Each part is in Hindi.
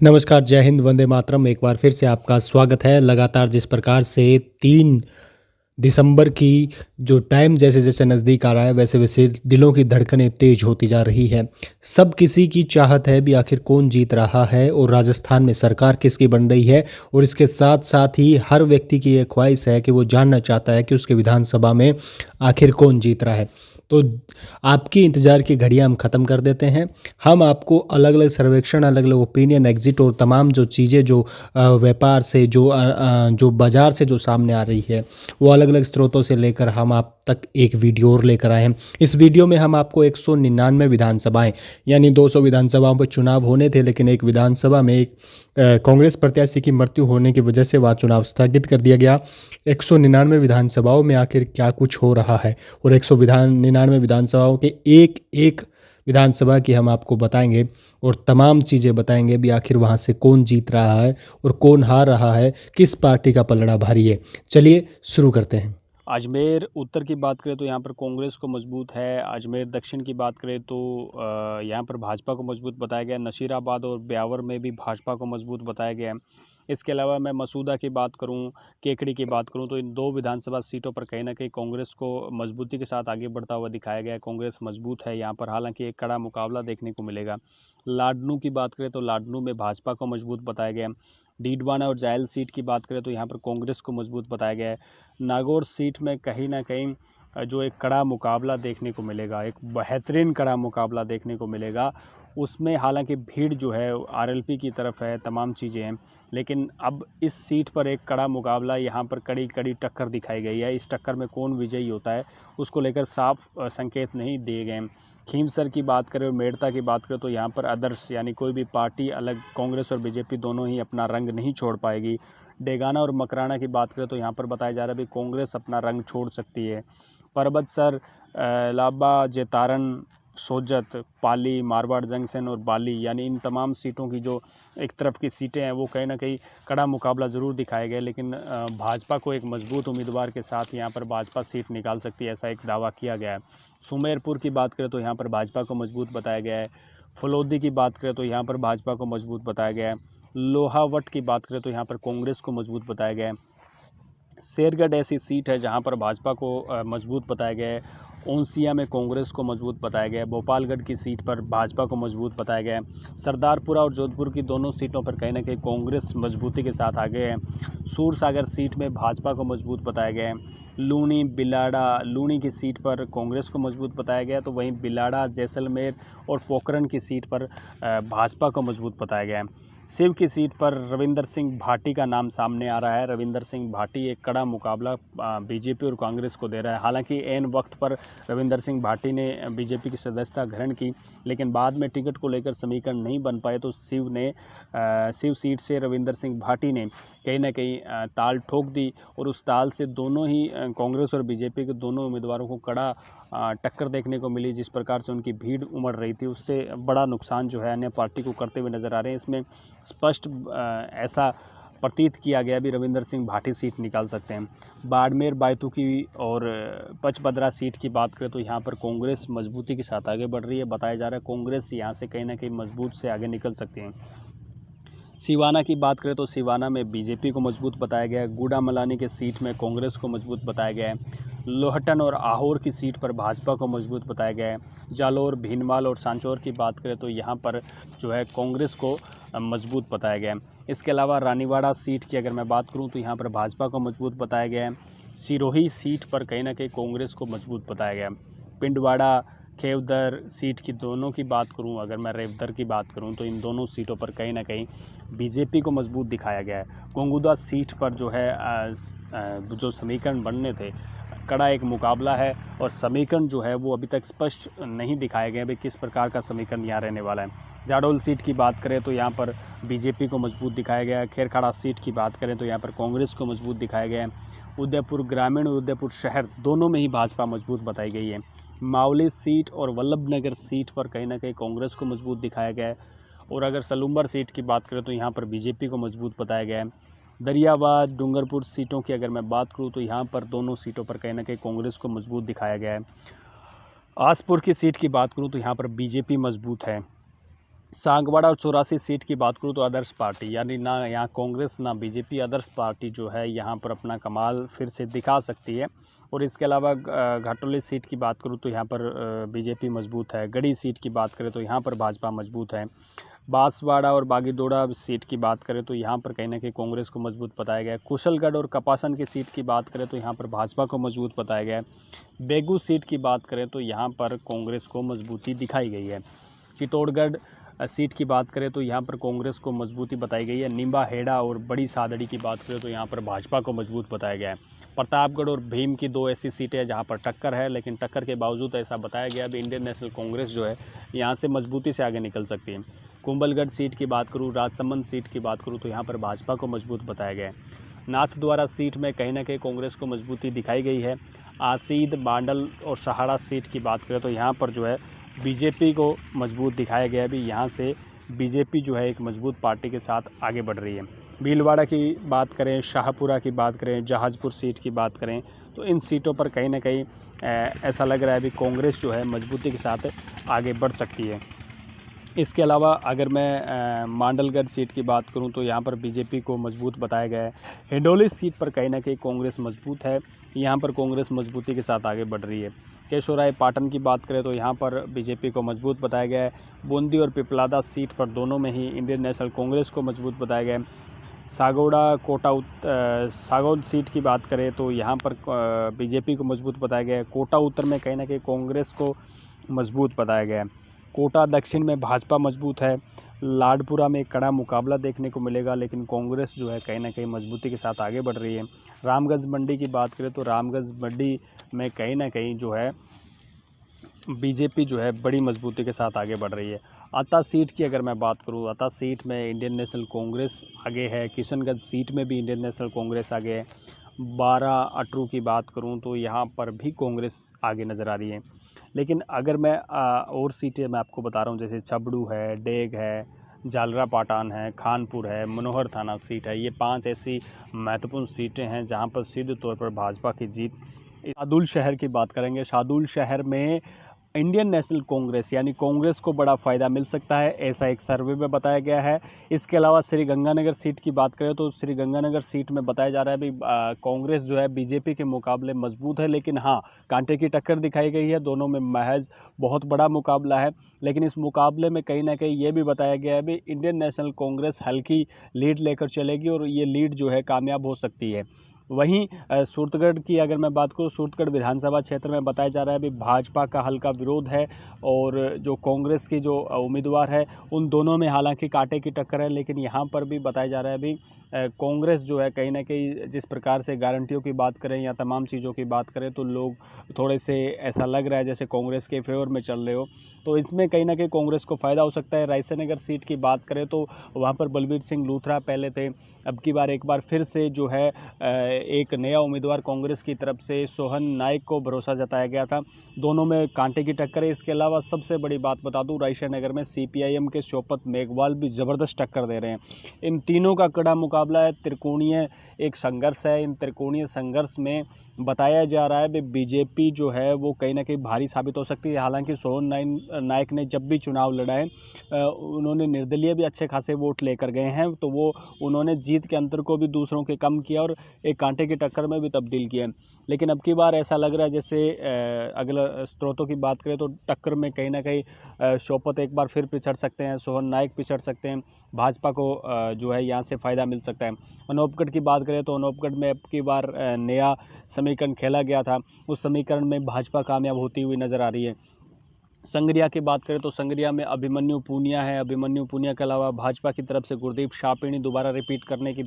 नमस्कार, जय हिंद, वंदे मातरम। एक बार फिर से आपका स्वागत है। लगातार जिस प्रकार से 3 दिसंबर की जो टाइम जैसे-जैसे नज़दीक आ रहा है, वैसे-वैसे दिलों की धड़कनें तेज़ होती जा रही है। सब किसी की चाहत है भी आखिर कौन जीत रहा है और राजस्थान में सरकार किसकी बन रही है, और इसके साथ-साथ ही हर व्यक्ति की ये ख्वाहिश है कि वो जानना चाहता है कि उसके विधानसभा में आखिर कौन जीत रहा है। तो आपकी इंतज़ार की घड़ियाँ हम ख़त्म कर देते हैं। हम आपको अलग-अलग सर्वेक्षण, अलग-अलग ओपिनियन, एग्ज़िट और तमाम जो चीज़ें जो व्यापार से जो बाज़ार से जो सामने आ रही है, वो अलग-अलग स्रोतों से लेकर हम आप तक एक वीडियो और लेकर आए हैं। इस वीडियो में हम आपको 199 विधानसभाएँ यानी 200 विधानसभाओं पर चुनाव होने थे, लेकिन एक विधानसभा में एक कांग्रेस प्रत्याशी की मृत्यु होने की वजह से वह चुनाव स्थगित कर दिया गया। 199 विधानसभाओं में आखिर क्या कुछ हो रहा है, और 199 विधानसभाओं के एक-एक विधानसभा की हम आपको बताएंगे और तमाम चीज़ें बताएंगे भी आखिर वहाँ से कौन जीत रहा है और कौन हार रहा है, किस पार्टी का पलड़ा भारी है। चलिए शुरू करते हैं। अजमेर उत्तर की बात करें तो यहाँ पर कांग्रेस को मजबूत है। अजमेर दक्षिण की बात करें तो यहाँ पर भाजपा को मजबूत बताया गया है। नसीराबाद और ब्यावर में भी भाजपा को मजबूत बताया गया है। इसके अलावा मैं मसूदा की बात करूं, केकड़ी की बात करूं तो इन दो विधानसभा सीटों पर कहीं ना कहीं कांग्रेस को मजबूती के साथ आगे बढ़ता हुआ दिखाया गया है। कांग्रेस मजबूत है यहाँ पर, हालांकि एक कड़ा मुकाबला देखने को मिलेगा। लाडनू की बात करें तो लाडनू में भाजपा को मजबूत बताया गया है। डीडवाना और जायल सीट की बात करें तो यहाँ पर कांग्रेस को मजबूत बताया गया है। नागौर सीट में कहीं ना कहीं जो एक कड़ा मुकाबला देखने को मिलेगा, एक बेहतरीन कड़ा मुकाबला देखने को मिलेगा। उसमें हालांकि भीड़ जो है आरएलपी की तरफ है, तमाम चीज़ें हैं, लेकिन अब इस सीट पर एक कड़ा मुकाबला, यहाँ पर कड़ी कड़ी टक्कर दिखाई गई है। इस टक्कर में कौन विजयी होता है उसको लेकर साफ संकेत नहीं दिए गए हैं। खीमसर की बात करें और मेड़ता की बात करें तो यहाँ पर अदर्स यानी कोई भी पार्टी अलग, कांग्रेस और बीजेपी दोनों ही अपना रंग नहीं छोड़ पाएगी। डेगाना और मकराना की बात करें तो यहाँ पर बताया जा रहा है भी कांग्रेस अपना रंग छोड़ सकती है। परबतसर, लाबा, जेतारन, सोजत, पाली, मारवाड़ जंक्शन और बाली यानी इन तमाम सीटों की जो एक तरफ की सीटें हैं वो कहीं ना कहीं कड़ा मुकाबला ज़रूर दिखाया गया, लेकिन भाजपा को एक मजबूत उम्मीदवार के साथ यहाँ पर भाजपा सीट निकाल सकती है, ऐसा एक दावा किया गया है। सुमेरपुर की बात करें तो यहाँ पर भाजपा को मजबूत बताया गया है। फलोदी की बात करें तो यहाँ पर भाजपा को मजबूत बताया गया है। लोहावट की बात करें तो यहाँ पर कांग्रेस को मजबूत बताया गया है। शेरगढ़ ऐसी सीट है जहां पर भाजपा को मजबूत बताया गया है। ओंसिया में कांग्रेस को मजबूत बताया गया है। भोपालगढ़ की सीट पर भाजपा को मजबूत बताया गया है। सरदारपुरा और जोधपुर की दोनों सीटों पर कहीं ना कहीं कांग्रेस मजबूती के साथ आगे है। सूरसागर सीट में भाजपा को मजबूत बताया गया है। लूनी, बिलाड़ा, लूनी की सीट पर कांग्रेस को मजबूत बताया गया, तो वहीं बिलाड़ा, जैसलमेर और पोखरण की सीट पर भाजपा को मजबूत बताया गया है। शिव की सीट पर रविंदर सिंह भाटी का नाम सामने आ रहा है। रविंदर सिंह भाटी एक कड़ा मुकाबला बीजेपी और कांग्रेस को दे रहा है। हालांकि ऐन वक्त पर रविंदर सिंह भाटी ने बीजेपी की सदस्यता ग्रहण की, लेकिन बाद में टिकट को लेकर समीकरण नहीं बन पाए, तो शिव सीट से रविंदर सिंह भाटी ने कहीं ना कहीं ताल ठोक दी, और उस ताल से दोनों ही कांग्रेस और बीजेपी के दोनों उम्मीदवारों को कड़ा टक्कर देखने को मिली। जिस प्रकार से उनकी भीड़ उमड़ रही थी, उससे बड़ा नुकसान जो है अन्य पार्टी को करते हुए नजर आ रहे हैं। इसमें स्पष्ट ऐसा प्रतीत किया गया भी रविंदर सिंह भाटी सीट निकाल सकते हैं। बाड़मेर, बायतू और पचपदरा सीट की बात करें तो यहाँ पर कांग्रेस मजबूती के साथ आगे बढ़ रही है। बताया जा रहा है कांग्रेस यहाँ से कहीं ना कहीं मजबूत से आगे निकल सकती है। सिवाना की बात करें तो सिवाना में बीजेपी को मजबूत बताया गया है। गुड़ामलानी के सीट में कांग्रेस को मजबूत बताया गया है। लोहटन और आहोर की सीट पर भाजपा को मजबूत बताया गया है। जालोर, भीनमाल और सांचौर की बात करें तो यहाँ पर जो है कांग्रेस को मजबूत बताया गया है। इसके अलावा रानीवाड़ा सीट की अगर मैं बात करूँ तो यहाँ पर भाजपा को मजबूत बताया गया है। सिरोही सीट पर कहीं ना कहीं कांग्रेस को मजबूत बताया गया है। पिंडवाड़ा, खेवदर सीट की दोनों की बात करूं, अगर मैं रेवदर की बात करूं तो इन दोनों सीटों पर कहीं ना कहीं बीजेपी को मजबूत दिखाया गया है। गोंगुदा सीट पर जो है जो समीकरण बनने थे, कड़ा एक मुकाबला है, और समीकरण जो है वो अभी तक स्पष्ट नहीं दिखाए गए भाई किस प्रकार का समीकरण यहाँ रहने वाला है। जाडोल सीट की बात करें तो यहाँ पर बीजेपी को मजबूत दिखाया गया है। खेरखाड़ा सीट की बात करें तो यहाँ पर कांग्रेस को मजबूत दिखाया गया है। उदयपुर ग्रामीण और उदयपुर शहर दोनों में ही भाजपा मजबूत बताई गई है। मावली सीट और वल्लभनगर सीट पर कहीं ना कहीं कांग्रेस को मजबूत दिखाया गया है, और अगर सलूम्बर सीट की बात करें तो यहाँ पर बीजेपी को मजबूत बताया गया है। दरियाबाद, डूंगरपुर सीटों की अगर मैं बात करूँ तो यहाँ पर दोनों सीटों पर कहीं ना कहीं कांग्रेस को मजबूत दिखाया गया है। आसपुर की सीट की बात करूँ तो यहाँ पर बीजेपी मजबूत है। सांगवाड़ा और 84 सीट की बात करूँ तो अदर्स पार्टी यानी ना यहाँ कांग्रेस ना बीजेपी, अदर्स पार्टी जो है यहाँ पर अपना कमाल फिर से दिखा सकती है। और इसके अलावा घाटोली सीट की बात करूँ तो यहाँ पर बीजेपी मजबूत है। गढ़ी सीट की बात करें तो यहाँ पर भाजपा मजबूत है। बांसवाड़ा और बागीदोड़ा सीट की बात करें तो यहाँ पर कहीं ना कहीं कांग्रेस को मजबूत बताया गया है। कुशलगढ़ और कपासन की सीट की बात करें तो यहाँ पर भाजपा को मजबूत बताया गया है। बेगू सीट की बात करें तो यहाँ पर कांग्रेस को मजबूती दिखाई गई है। चित्तौड़गढ़ सीट की बात करें तो यहाँ पर कांग्रेस को मजबूती बताई गई है। निम्बा हेड़ा और बड़ी सादड़ी की बात करें तो यहाँ पर भाजपा को मजबूत बताया गया है। प्रतापगढ़ और भीम की 2 ऐसी सीटें हैं जहाँ पर टक्कर है, लेकिन टक्कर के बावजूद ऐसा बताया गया अभी इंडियन नेशनल कांग्रेस जो है यहाँ से मजबूती से आगे निकल सकती है। कुंभलगढ़ सीट की बात करूँ, राजसमंद सीट की बात करूँ तो यहाँ पर भाजपा को मजबूत बताया गया है। नाथद्वारा सीट में कहीं ना कहीं कांग्रेस को मजबूती दिखाई गई है। आसीद, बांडल और सहाड़ा सीट की बात करें तो यहाँ पर जो है बीजेपी को मजबूत दिखाया गया है। अभी यहाँ से बीजेपी जो है एक मजबूत पार्टी के साथ आगे बढ़ रही है। भीलवाड़ा की बात करें, शाहपुरा की बात करें, जहाजपुर सीट की बात करें तो इन सीटों पर कहीं ना कहीं ऐसा लग रहा है अभी कांग्रेस जो है मजबूती के साथ आगे बढ़ सकती है। इसके अलावा अगर मैं मांडलगढ़ सीट की बात करूं तो यहाँ पर बीजेपी को मजबूत बताया गया है। हिंडोली सीट पर कहीं ना कहीं कांग्रेस मजबूत है, यहाँ पर कांग्रेस मजबूती के साथ आगे बढ़ रही है। केशोराय पाटन की बात करें तो यहाँ पर बीजेपी को मजबूत बताया गया है। बूंदी और पिपलादा सीट पर दोनों में ही इंडियन नेशनल कांग्रेस को मजबूत बताया गया है। सागौद सीट की बात करें तो यहाँ पर बीजेपी को मजबूत बताया गया है। कोटा उत्तर में कहीं ना कहीं कांग्रेस को मजबूत बताया गया है। कोटा दक्षिण में भाजपा मजबूत है। लाडपुरा में कड़ा मुकाबला देखने को मिलेगा, लेकिन कांग्रेस जो है कहीं ना कहीं मजबूती के साथ आगे बढ़ रही है। रामगंज मंडी की बात करें तो रामगंज मंडी में कहीं ना कहीं जो है बीजेपी जो है बड़ी मजबूती के साथ आगे बढ़ रही है। अता सीट की अगर मैं बात करूं, अता सीट में इंडियन नेशनल कांग्रेस आगे है। किशनगंज सीट में भी इंडियन नेशनल कांग्रेस आगे है। 12 अटरू की बात करूं तो यहाँ पर भी कांग्रेस आगे नज़र आ रही है। लेकिन अगर मैं और सीटें मैं आपको बता रहा हूँ, जैसे छबड़ू है, डेग है, जालरा पाटान है, खानपुर है, मनोहर थाना सीट है, ये 5 ऐसी महत्वपूर्ण सीटें हैं जहाँ पर सीधे तौर पर भाजपा की जीत। शाहदुल शहर की बात करेंगे, शाहदुल शहर में इंडियन नेशनल कांग्रेस यानी कांग्रेस को बड़ा फ़ायदा मिल सकता है, ऐसा एक सर्वे में बताया गया है। इसके अलावा श्री गंगानगर सीट की बात करें तो श्री गंगानगर सीट में बताया जा रहा है भी कांग्रेस जो है बीजेपी के मुकाबले मजबूत है, लेकिन हाँ कांटे की टक्कर दिखाई गई है। दोनों में महज बहुत बड़ा मुकाबला है, लेकिन इस मुकाबले में कहीं ना कहीं ये भी बताया गया है भी इंडियन नेशनल कांग्रेस हल्की लीड लेकर चलेगी और ये लीड जो है कामयाब हो सकती है। वहीं सूरतगढ़ की अगर मैं बात करूँ, सूरतगढ़ विधानसभा क्षेत्र में बताया जा रहा है भी भाजपा का हल्का विरोध है और जो कांग्रेस की जो उम्मीदवार है उन दोनों में हालांकि कांटे की टक्कर है, लेकिन यहाँ पर भी बताया जा रहा है भी कांग्रेस जो है कहीं ना कहीं जिस प्रकार से गारंटियों की बात करें या तमाम चीज़ों की बात करें तो लोग थोड़े से ऐसा लग रहा है जैसे कांग्रेस के फेवर में चल रहे हो, तो इसमें कहीं ना कहीं कांग्रेस को फ़ायदा हो सकता है। रायसेनगर सीट की बात करें तो वहाँ पर बलबीर सिंह लूथरा पहले थे, अब की बार एक बार फिर से जो है एक नया उम्मीदवार कांग्रेस की तरफ से सोहन नाइक को भरोसा जताया गया था। दोनों में कांटे की टक्कर है। इसके अलावा सबसे बड़ी बात बता दूं, रायसेनगर में सीपीआईएम के शोपत मेघवाल भी ज़बरदस्त टक्कर दे रहे हैं। इन तीनों का कड़ा मुकाबला है, त्रिकोणीय एक संघर्ष है। इन त्रिकोणीय संघर्ष में बताया जा रहा है बीजेपी जो है वो कहीं ना कहीं भारी साबित हो सकती है। हालांकि सोहन नाइक ने जब भी चुनाव लड़ा है उन्होंने निर्दलीय भी अच्छे खासे वोट लेकर गए हैं, तो वो उन्होंने जीत के अंतर को भी दूसरों के कम किया और एक कांटे की टक्कर में भी तब्दील किया। लेकिन अब की बार ऐसा लग रहा है जैसे अगला स्रोतों की बात करें तो टक्कर में कहीं ना कहीं शोपत एक बार फिर पिछड़ सकते हैं, सोहन नाइक पिछड़ सकते हैं, भाजपा को जो है यहाँ से फ़ायदा मिल सकता है। अनूपगढ़ की बात करें तो अनूपगढ़ में अब की बार नया समीकरण खेला गया था, उस समीकरण में भाजपा कामयाब होती हुई नज़र आ रही है। संगरिया की बात करें तो संगरिया में अभिमन्यु पूनिया है। अभिमन्यु पूनिया के अलावा भाजपा की तरफ से गुरदीप शापिणी दोबारा रिपीट करने की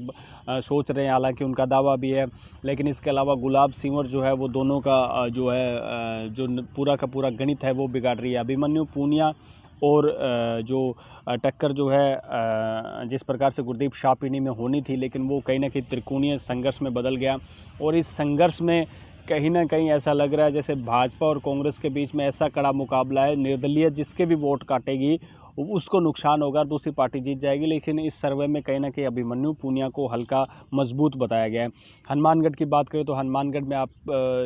सोच रहे हैं, हालांकि उनका दावा भी है। लेकिन इसके अलावा गुलाब सिंवर जो है वो दोनों का जो है जो पूरा का पूरा गणित है वो बिगाड़ रही है। अभिमन्यु पूनिया और जो टक्कर जो है जिस प्रकार से गुरदीप शापिणी में होनी थी, लेकिन वो कहीं ना कहीं त्रिकोणीय संघर्ष में बदल गया और इस संघर्ष में कहीं ना कहीं ऐसा लग रहा है जैसे भाजपा और कांग्रेस के बीच में ऐसा कड़ा मुकाबला है, निर्दलीय जिसके भी वोट काटेगी उसको नुकसान होगा, दूसरी पार्टी जीत जाएगी। लेकिन इस सर्वे में कहीं ना कहीं अभिमन्यु पुनिया को हल्का मजबूत बताया गया है। हनुमानगढ़ की बात करें तो हनुमानगढ़ में आप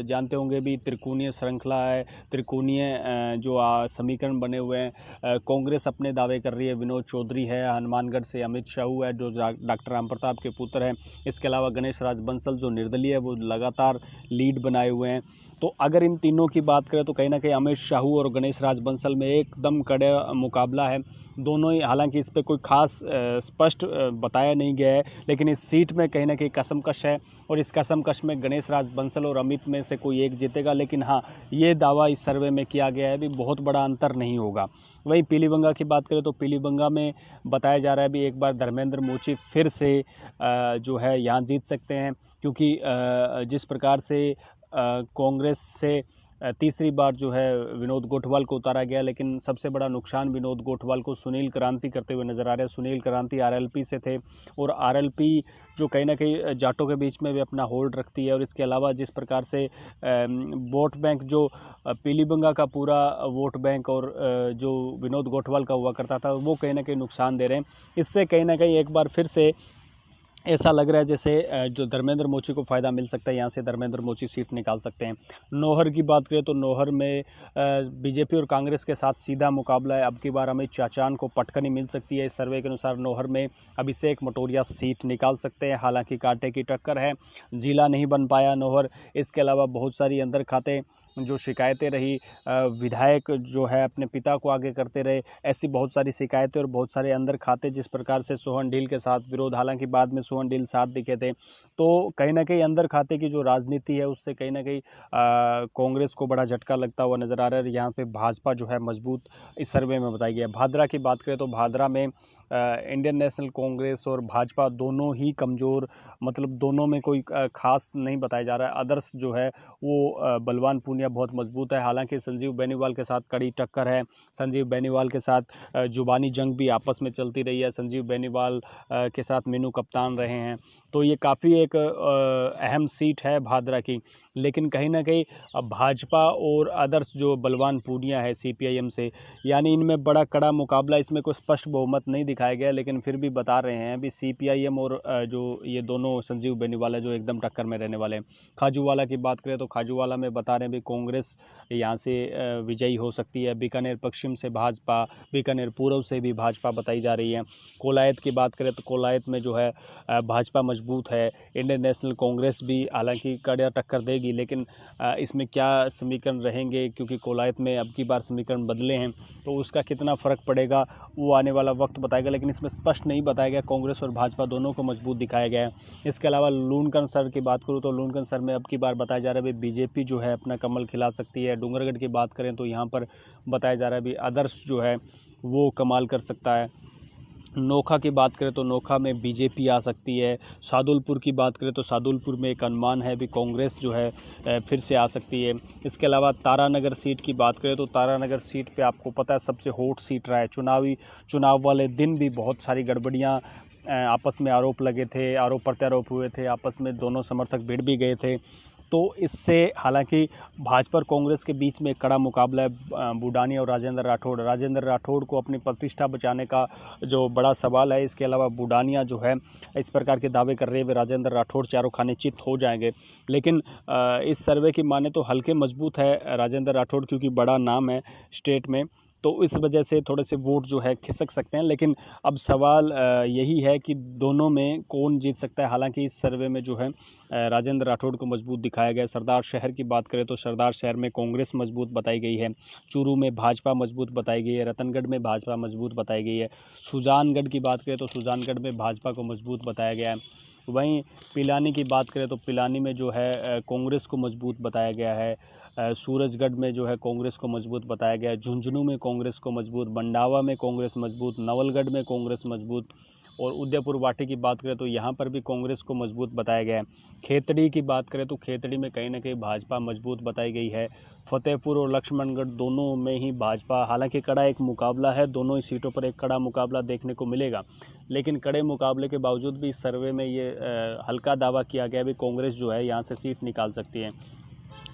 जानते होंगे भी त्रिकोणीय श्रृंखला है, त्रिकोणीय जो समीकरण बने हुए हैं। कांग्रेस अपने दावे कर रही है, विनोद चौधरी है हनुमानगढ़ से, अमित शाहू है जो डॉक्टर राम प्रताप के पुत्र हैं, इसके अलावा गणेश राज बंसल जो निर्दलीय है वो लगातार लीड बनाए हुए हैं। तो अगर इन तीनों की बात करें तो कहीं ना कहीं अमित शाहू और गणेश राज बंसल में एकदम कड़ा मुकाबला है। दोनों ही, हालांकि इस पर कोई खास स्पष्ट बताया नहीं गया है, लेकिन इस सीट में कहीं ना कहीं कसमकश है और इस कसमकश में गणेश राज बंसल और अमित में से कोई एक जीतेगा। लेकिन हाँ, ये दावा इस सर्वे में किया गया है भी बहुत बड़ा अंतर नहीं होगा। वहीं पीलीबंगा की बात करें तो पीलीबंगा में बताया जा रहा है भी एक बार धर्मेंद्र मोची फिर से जो है यहाँ जीत सकते हैं, क्योंकि जिस प्रकार से कांग्रेस से तीसरी बार जो है विनोद गोठवाल को उतारा गया, लेकिन सबसे बड़ा नुकसान विनोद गोठवाल को सुनील क्रांति करते हुए नजर आ रहे हैं। सुनील क्रांति आरएलपी से थे और आरएलपी जो कहीं ना कहीं जाटों के बीच में भी अपना होल्ड रखती है, और इसके अलावा जिस प्रकार से वोट बैंक जो पीलीबंगा का पूरा वोट बैंक और जो विनोद गोठवाल का हुआ करता था, वो कहीं ना कहीं नुकसान दे रहे हैं। इससे कहीं ना कहीं एक बार फिर से ऐसा लग रहा है जैसे जो धर्मेंद्र मोची को फ़ायदा मिल सकता है, यहाँ से धर्मेंद्र मोची सीट निकाल सकते हैं। नौहर की बात करें तो नौहर में बीजेपी और कांग्रेस के साथ सीधा मुकाबला है। अब की बार अमित चाचान को पटकनी मिल सकती है। इस सर्वे के अनुसार नौहर में अभिषेक मटोरिया सीट निकाल सकते हैं, हालांकि कांटे की टक्कर है, जिला नहीं बन पाया नौहर। इसके अलावा बहुत सारी अंदर खाते जो शिकायतें रही, विधायक जो है अपने पिता को आगे करते रहे, ऐसी बहुत सारी शिकायतें और बहुत सारे अंदर खाते, जिस प्रकार से सोहन डील के साथ विरोध, हालांकि बाद में सोहन डील साथ दिखे थे। तो कहीं ना कहीं अंदर खाते की जो राजनीति है उससे कहीं ना कहीं कांग्रेस को बड़ा झटका लगता हुआ नजर आ रहा है। यहाँ पे भाजपा जो है मजबूत इस सर्वे में बताई गई है। भादरा की बात करें तो भादरा में इंडियन नेशनल कांग्रेस और भाजपा दोनों ही कमज़ोर, मतलब दोनों में कोई खास नहीं बताया जा रहा है। आदर्श जो है वो बलवान पूनिया बहुत मजबूत है, हालांकि संजीव बेनीवाल के साथ कड़ी टक्कर है। संजीव बेनीवाल के साथ जुबानी जंग भी आपस में चलती रही है। संजीव बेनीवाल के साथ मीनू कप्तान रहे हैं, तो ये काफ़ी एक अहम सीट है भादरा की। लेकिन कहीं ना कहीं भाजपा और आदर्श जो बलवान पूनिया है सीपीआईएम से, यानी इनमें बड़ा कड़ा मुकाबला, इसमें कोई स्पष्ट बहुमत नहीं दिखाया गया, लेकिन फिर भी बता रहे हैं अभी सीपीआईएम और जो ये दोनों संजीव बेनीवाल है जो एकदम टक्कर में रहने वाले हैं। खाजूवाला की बात करें तो खाजूवाला में बता रहे हैं भी कांग्रेस यहाँ से विजयी हो सकती है। बीकानेर पश्चिम से भाजपा, बीकानेर पूर्व से भी भाजपा बताई जा रही है। कोलायत की बात करें तो कोलायत में जो है भाजपा मजबूत है। इंडियन नेशनल कांग्रेस भी हालांकि कड़ा टक्कर देगी, लेकिन इसमें क्या समीकरण रहेंगे, क्योंकि कोलायत में अब की बार समीकरण बदले हैं, तो उसका कितना फ़र्क पड़ेगा वो आने वाला वक्त बताएगा। लेकिन इसमें स्पष्ट नहीं बताया गया, कांग्रेस और भाजपा दोनों को मजबूत दिखाया गया है। इसके अलावा लूनकन सर की बात करूँ तो लूनकन सर में अब की बार बताया जा रहा है बीजेपी जो है अपना कमल खिला सकती है। डूंगरगढ़ की बात करें तो यहाँ पर बताया जा रहा है भी आदर्श जो है वो कमाल कर सकता है। नोखा की बात करें तो नोखा में बीजेपी आ सकती है। सादुलपुर की बात करें तो सादुलपुर में एक अनुमान है भी कांग्रेस जो है फिर से आ सकती है। इसके अलावा तारानगर सीट की बात करें तो तारानगर सीट पे आपको पता है सबसे हॉट सीट रहा है। चुनाव वाले दिन भी बहुत सारी गड़बड़ियाँ, आपस में आरोप लगे थे, आरोप प्रत्यारोप हुए थे, आपस में दोनों समर्थक भिड़ भी गए थे। तो इससे हालांकि भाजपा और कांग्रेस के बीच में एक कड़ा मुकाबला है। बुडानी और राजेंद्र राठौड़ को अपनी प्रतिष्ठा बचाने का जो बड़ा सवाल है। इसके अलावा बुडानिया जो है इस प्रकार के दावे कर रहे हैं वे राजेंद्र राठौड़ चारों खाने चित हो जाएंगे, लेकिन इस सर्वे की माने तो हल्के मजबूत है राजेंद्र राठौड़, क्योंकि बड़ा नाम है स्टेट में, तो इस वजह से थोड़े से वोट जो है खिसक सकते हैं। लेकिन अब सवाल यही है कि दोनों में कौन जीत सकता है। हालांकि इस सर्वे में जो है राजेंद्र राठौड़ को मजबूत दिखाया गया है। सरदार शहर की बात करें तो सरदार शहर में कांग्रेस मजबूत बताई गई है। चूरू में भाजपा मजबूत बताई गई है। रतनगढ़ में भाजपा मजबूत बताई गई है। सुजानगढ़ की बात करें तो सुजानगढ़ में भाजपा को मजबूत बताया गया है। वहीं पिलानी की बात करें तो पिलानी में जो है कांग्रेस को मजबूत बताया गया है। सूरजगढ़ में जो है कांग्रेस को मजबूत बताया गया है। झुंझुनू में कांग्रेस को मजबूत, बंडावा में कांग्रेस मजबूत, नवलगढ़ में कांग्रेस मजबूत, और उदयपुर वाटी की बात करें तो यहाँ पर भी कांग्रेस को मजबूत बताया गया है। खेतड़ी की बात करें तो खेतड़ी में कहीं ना कहीं भाजपा मजबूत बताई गई है। फतेहपुर और लक्ष्मणगढ़ दोनों में ही भाजपा, हालांकि कड़ा एक मुकाबला है, दोनों ही सीटों पर एक कड़ा मुकाबला देखने को मिलेगा, लेकिन कड़े मुकाबले के बावजूद भी इस सर्वे में ये हल्का दावा किया गया है भी कांग्रेस जो है यहाँ से सीट निकाल सकती है।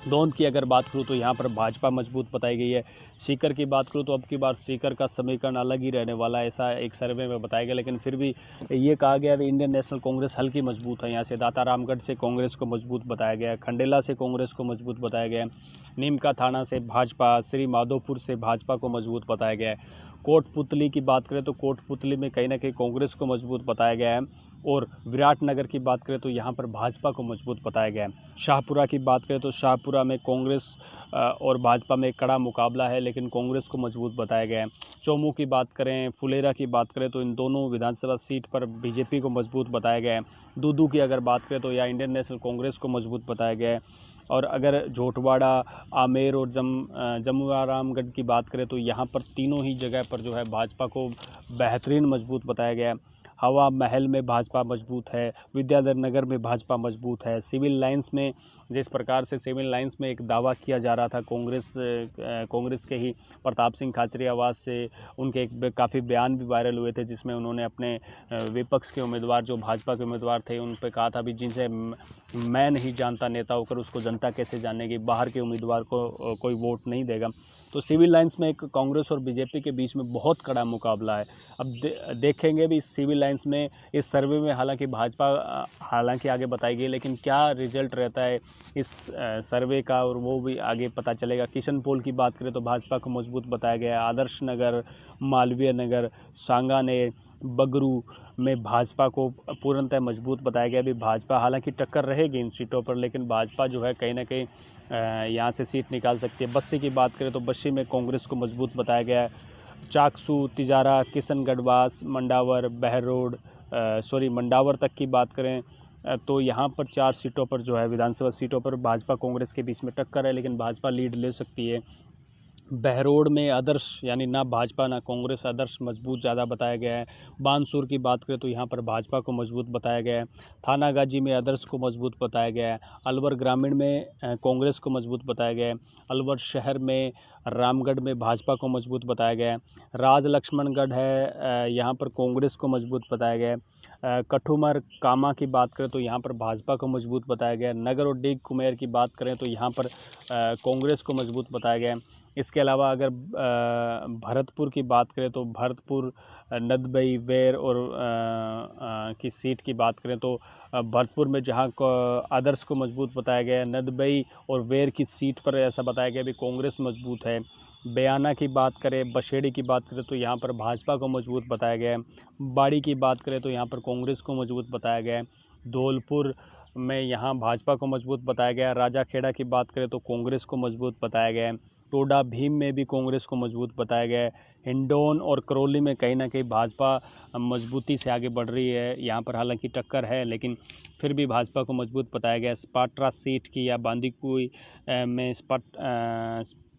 दोंद की अगर बात करूं तो यहाँ पर भाजपा मजबूत बताई गई है। सीकर की बात करूं तो अब की बार सीकर का समीकरण अलग ही रहने वाला है, ऐसा एक सर्वे में बताया गया। लेकिन फिर भी ये कहा गया है इंडियन नेशनल कांग्रेस हल्की मजबूत है। यहाँ से दाता रामगढ़ से कांग्रेस को मजबूत बताया गया है, खंडेला से कांग्रेस को मजबूत बताया गया है, नीम का थाना से भाजपा, श्री माधोपुर से भाजपा को मजबूत बताया गया है। कोटपुतली की बात करें तो कोटपुतली में कहीं ना कहीं कांग्रेस को मजबूत बताया गया है। और विराटनगर की बात करें तो यहाँ पर भाजपा को मजबूत बताया गया है। शाहपुरा की बात करें तो शाहपुरा में कांग्रेस और भाजपा में एक कड़ा मुकाबला है, लेकिन कांग्रेस को मजबूत बताया गया है। चौमू की बात करें, फुलेरा की बात करें तो इन दोनों विधानसभा सीट पर बीजेपी को मजबूत बताया गया है। दूदू की अगर बात करें तो यहाँ इंडियन नेशनल कांग्रेस को मजबूत बताया गया है। और अगर झोटवाड़ा, आमेर और जमुआरामगढ़ की बात करें तो यहाँ पर तीनों ही जगह पर जो है भाजपा को बेहतरीन मजबूत बताया गया है। हवा महल में भाजपा मजबूत है, विद्याधर नगर में भाजपा मजबूत है। सिविल लाइंस में जिस प्रकार से सिविल लाइंस में एक दावा किया जा रहा था कांग्रेस के ही प्रताप सिंह खाचरी आवास से, उनके एक काफ़ी बयान भी वायरल हुए थे जिसमें उन्होंने अपने विपक्ष के उम्मीदवार जो भाजपा के उम्मीदवार थे उन पर कहा था भी जिनसे मैं नहीं जानता नेता होकर उसको जनता कैसे जानेगी, बाहर के उम्मीदवार को कोई वोट नहीं देगा। तो सिविल लाइंस में एक कांग्रेस और बीजेपी के बीच में बहुत कड़ा मुकाबला है। अब देखेंगे भी सिविल लाइंस में इस सर्वे में, हालांकि भाजपा हालांकि आगे बताई गई, लेकिन क्या रिजल्ट रहता है इस सर्वे का और वो भी आगे पता चलेगा। किशन पोल की बात करें तो भाजपा को मजबूत बताया गया है। आदर्श नगर, मालवीय नगर, सांगानेर, बगरू में भाजपा को पूर्णतः मजबूत बताया गया। अभी भाजपा हालांकि टक्कर रहेगी इन सीटों पर, लेकिन भाजपा जो है कहीं ना कहीं यहाँ से सीट निकाल सकती है। बस्सी की बात करें तो बस्सी में कांग्रेस को मजबूत बताया गया है। चाकसू, तिजारा, किशनगढ़वास, मंडावर, बहरोड मंडावर तक की बात करें तो यहाँ पर 4 सीटों पर जो है विधानसभा सीटों पर भाजपा कांग्रेस के बीच में टक्कर है, लेकिन भाजपा लीड ले सकती है। बहरोड में आदर्श यानी ना भाजपा ना कांग्रेस, आदर्श मजबूत ज़्यादा बताया गया है। बानसूर की बात करें तो यहाँ पर भाजपा को मजबूत बताया गया है। थानागाजी में आदर्श को मजबूत बताया गया है। अलवर ग्रामीण में कांग्रेस को मजबूत बताया गया है। अलवर शहर में, रामगढ़ में भाजपा को मजबूत बताया गया है। राज लक्ष्मणगढ़ है, यहाँ पर कांग्रेस को मजबूत बताया गया है। कठुमर कामा की बात करें तो यहाँ पर भाजपा को मजबूत बताया गया है। नगर और डीग कुमेर की बात करें तो यहाँ पर कांग्रेस को मजबूत बताया गया है। इसके अलावा अगर भरतपुर की बात करें तो भरतपुर, नदबई, वेर और की सीट की बात करें तो भरतपुर में जहां आदर्श को मजबूत बताया गया है, नदबई और वेर की सीट पर ऐसा बताया गया भी कांग्रेस मजबूत है। बयाना की बात करें, बशेड़ी की बात करें तो यहाँ पर भाजपा को मजबूत बताया गया है। बाड़ी की बात करें तो यहाँ पर कांग्रेस को मजबूत बताया गया है। धौलपुर में यहाँ भाजपा को मजबूत बताया गया है। राजाखेड़ा की बात करें तो कांग्रेस को मजबूत बताया गया है। टोडा भीम में भी कांग्रेस को मजबूत बताया गया है। हिंडौन और करौली में कहीं ना कहीं भाजपा मजबूती से आगे बढ़ रही है। यहाँ पर हालांकि टक्कर है, लेकिन फिर भी भाजपा को मजबूत बताया गया है। स्पाट्रा सीट की या बांदीकुई में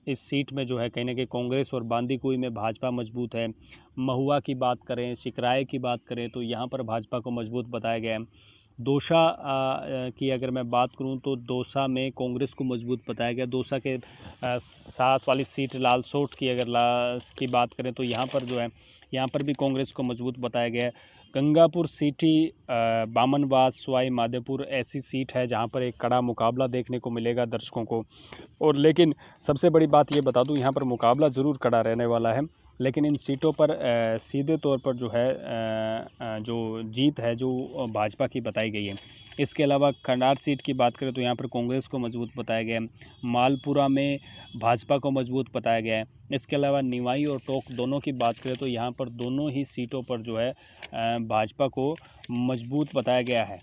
इस सीट में जो है कहीं ना कहीं कांग्रेस और बांदीकुई में भाजपा मजबूत है। महुआ की बात करें, सिकराय की बात करें तो यहाँ पर भाजपा को मजबूत बताया गया है। दौसा की अगर मैं बात करूं तो दौसा में कांग्रेस को मजबूत बताया गया। दौसा के 7 वाली सीट लालसोट की अगर की बात करें तो यहाँ पर जो है यहाँ पर भी कांग्रेस को मजबूत बताया गया है। गंगापुर सिटी, बामनवास, सवाई माधोपुर ऐसी सीट है जहाँ पर एक कड़ा मुकाबला देखने को मिलेगा दर्शकों को। और लेकिन सबसे बड़ी बात ये बता दूं, यहाँ पर मुकाबला ज़रूर कड़ा रहने वाला है, लेकिन इन सीटों पर सीधे तौर पर जो है जो जीत है जो भाजपा की बताई गई है। इसके अलावा खंडार सीट की बात करें तो यहाँ पर कांग्रेस को मजबूत बताया गया है। मालपुरा में भाजपा को मजबूत बताया गया है। इसके अलावा निवाई और टोंक दोनों की बात करें तो यहाँ पर दोनों ही सीटों पर जो है भाजपा को मजबूत बताया गया है।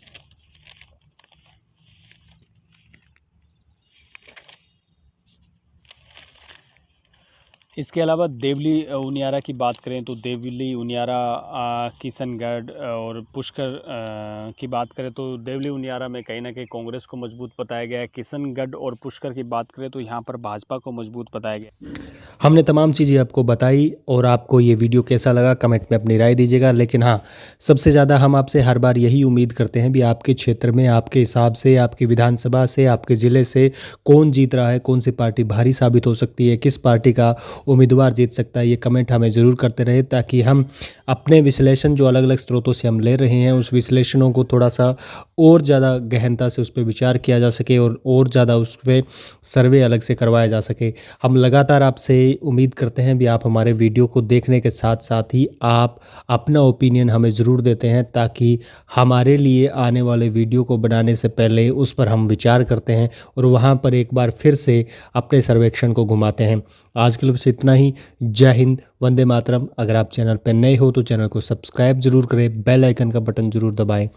इसके अलावा देवली उनियारा की बात करें तो देवली उनियारा, किशनगढ़ और पुष्कर की बात करें तो देवली उनियारा में कहीं ना कहीं कांग्रेस को मजबूत बताया गया है। किशनगढ़ और पुष्कर की बात करें तो यहाँ पर भाजपा को मजबूत बताया गया। हमने तमाम चीज़ें आपको बताई और आपको ये वीडियो कैसा लगा कमेंट में अपनी राय दीजिएगा। लेकिन हाँ, सबसे ज़्यादा हम आपसे हर बार यही उम्मीद करते हैं भी आपके क्षेत्र में, आपके हिसाब से, आपकी विधानसभा से, आपके ज़िले से कौन जीत रहा है, कौन सी पार्टी भारी साबित हो सकती है, किस पार्टी का उम्मीदवार जीत सकता है, ये कमेंट हमें ज़रूर करते रहे, ताकि हम अपने विश्लेषण जो अलग अलग स्रोतों से हम ले रहे हैं उस विश्लेषणों को थोड़ा सा और ज़्यादा गहनता से उस पर विचार किया जा सके और ज़्यादा उस पर सर्वे अलग से करवाया जा सके। हम लगातार आपसे उम्मीद करते हैं भी आप हमारे वीडियो को देखने के साथ साथ ही आप अपना ओपिनियन हमें ज़रूर देते हैं, ताकि हमारे लिए आने वाले वीडियो को बनाने से पहले उस पर हम विचार करते हैं और वहाँ पर एक बार फिर से अपने सर्वेक्षण को घुमाते हैं। आज के लिए बस इतना ही। जय हिंद, वंदे मातरम। अगर आप चैनल पर नए हो तो चैनल को सब्सक्राइब जरूर करें, बेल आइकन का बटन ज़रूर दबाएं।